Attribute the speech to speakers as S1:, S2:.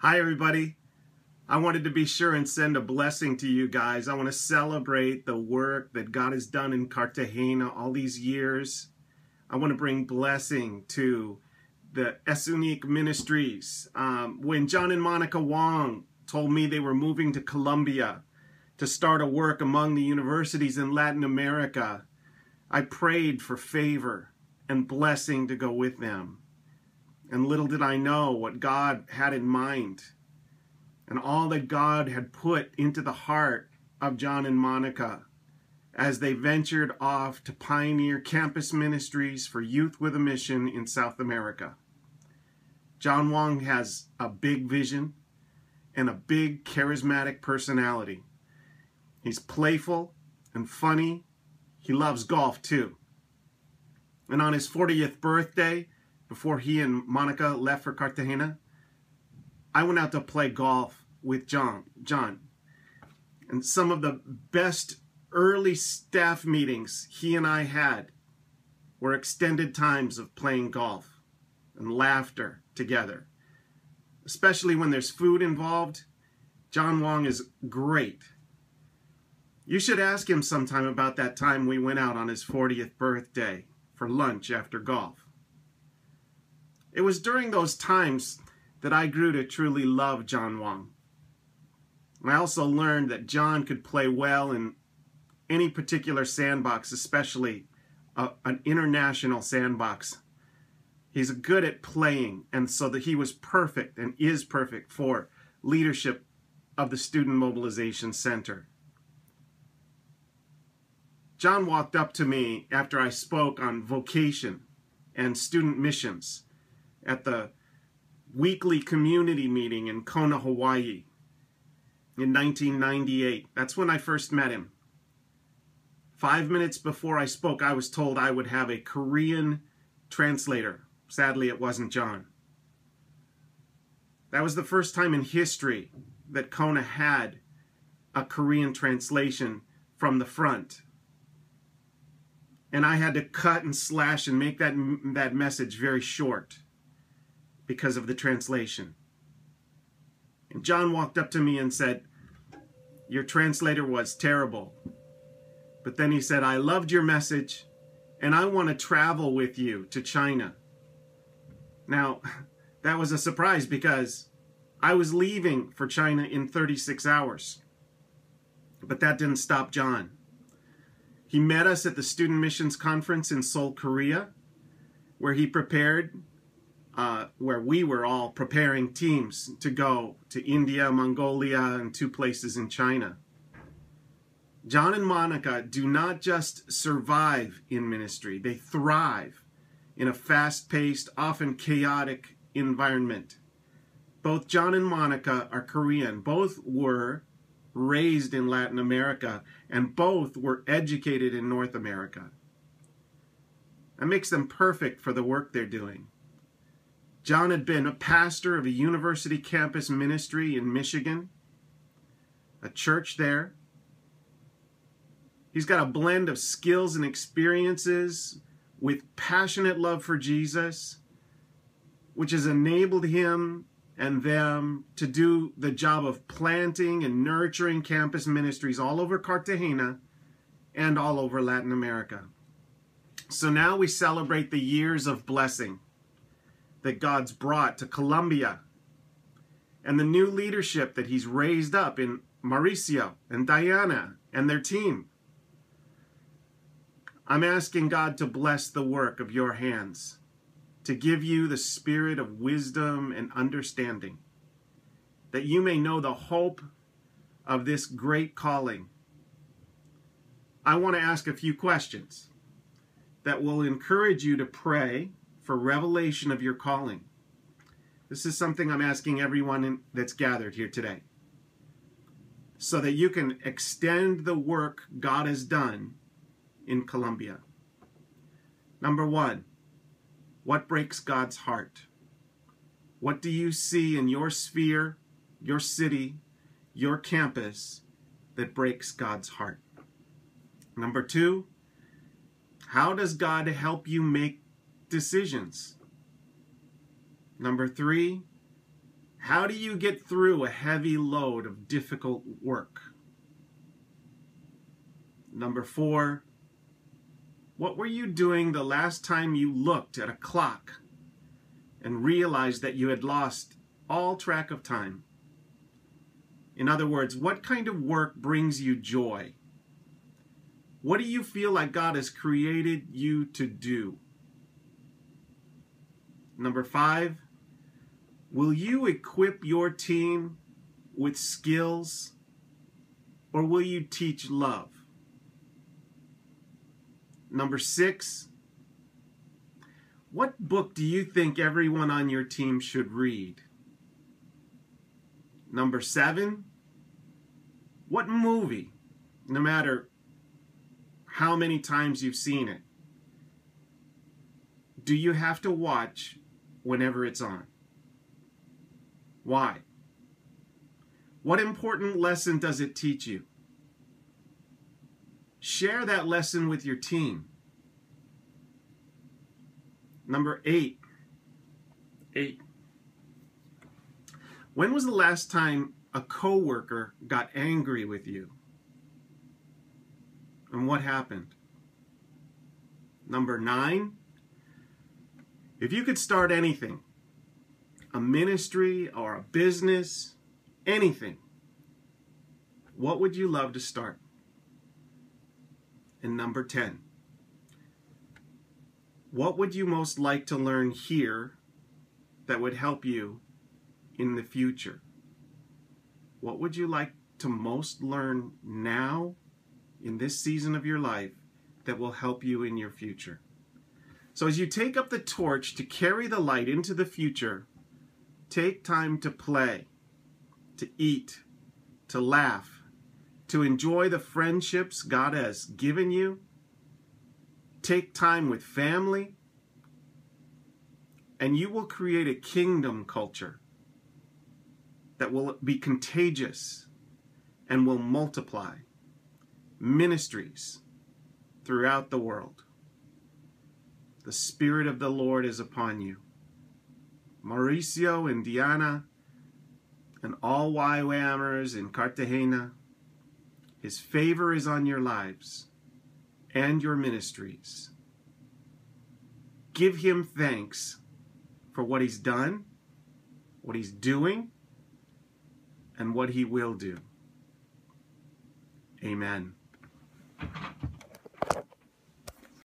S1: Hi, everybody. I wanted to be sure and send a blessing to you guys. I want to celebrate the work that God has done in Catagena all these years. I want to bring blessing to the Esunic ministries. When John and Monica Wong told me they were moving to Colombia to start a work among the universities in Latin America, I prayed for favor and blessing to go with them. And little did I know what God had in mind and all that God had put into the heart of John and Monica as they ventured off to pioneer campus ministries for youth with a mission in South America. John Wong has a big vision and a big charismatic personality. He's playful and funny. He loves golf too. And on his 40th birthday, before he and Monica left for Catagena, I went out to play golf with John. And some of the best early staff meetings he and I had were extended times of playing golf and laughter together. Especially when there's food involved, John Wong is great. You should ask him sometime about that time we went out on his 40th birthday for lunch after golf. It was during those times that I grew to truly love John Wong. I also learned that John could play well in any particular sandbox, especially an international sandbox. He's good at playing, and so that he was perfect and is perfect for leadership of the Student Mobilization Center. John walked up to me after I spoke on vocation and student missions at the weekly community meeting in Kona, Hawaii in 1998. That's when I first met him. 5 minutes before I spoke, I was told I would have a Korean translator. Sadly, it wasn't John. That was the first time in history that Kona had a Korean translation from the front. And I had to cut and slash and make that message very short because of the translation. And John walked up to me and said, "Your translator was terrible." But then he said, "I loved your message and I want to travel with you to China." Now, that was a surprise because I was leaving for China in 36 hours. But that didn't stop John. He met us at the Student Missions Conference in Seoul, Korea, where we were all preparing teams to go to India, Mongolia, and 2 places in China. John and Monica do not just survive in ministry, they thrive in a fast-paced, often chaotic environment. Both John and Monica are Korean. Both were raised in Latin America, and both were educated in North America. That makes them perfect for the work they're doing. John had been a pastor of a university campus ministry in Michigan, a church there. He's got a blend of skills and experiences with passionate love for Jesus, which has enabled him and them to do the job of planting and nurturing campus ministries all over Catagena and all over Latin America. So now we celebrate the years of blessing that God's brought to Colombia and the new leadership that he's raised up in Mauricio and Diana and their team. I'm asking God to bless the work of your hands, to give you the spirit of wisdom and understanding, that you may know the hope of this great calling. I want to ask a few questions that will encourage you to pray for revelation of your calling. This is something I'm asking everyone that's gathered here today, so that you can extend the work God has done in Colombia. Number 1, what breaks God's heart? What do you see in your sphere, your city, your campus that breaks God's heart? Number 2, how does God help you make decisions? Number 3, How do you get through a heavy load of difficult work? Number 4, what were you doing the last time you looked at a clock and realized that you had lost all track of time? In other words, what kind of work brings you joy? What do you feel like God has created you to do? Number 5, will you equip your team with skills, or will you teach love? Number 6, what book do you think everyone on your team should read? Number 7, what movie, no matter how many times you've seen it, do you have to watch whenever it's on? Why? What important lesson does it teach you? Share that lesson with your team. Number 8. When was the last time a coworker got angry with you? And what happened? Number 9. If you could start anything, a ministry or a business, anything, what would you love to start? And number 10, what would you most like to learn here that would help you in the future? What would you like to most learn now in this season of your life that will help you in your future? So as you take up the torch to carry the light into the future, take time to play, to eat, to laugh, to enjoy the friendships God has given you. Take time with family, and you will create a kingdom culture that will be contagious and will multiply ministries throughout the world. The Spirit of the Lord is upon you. Mauricio and Diana and all YWAMers in Cartagena, His favor is on your lives and your ministries. Give Him thanks for what He's done, what He's doing, and what He will do. Amen.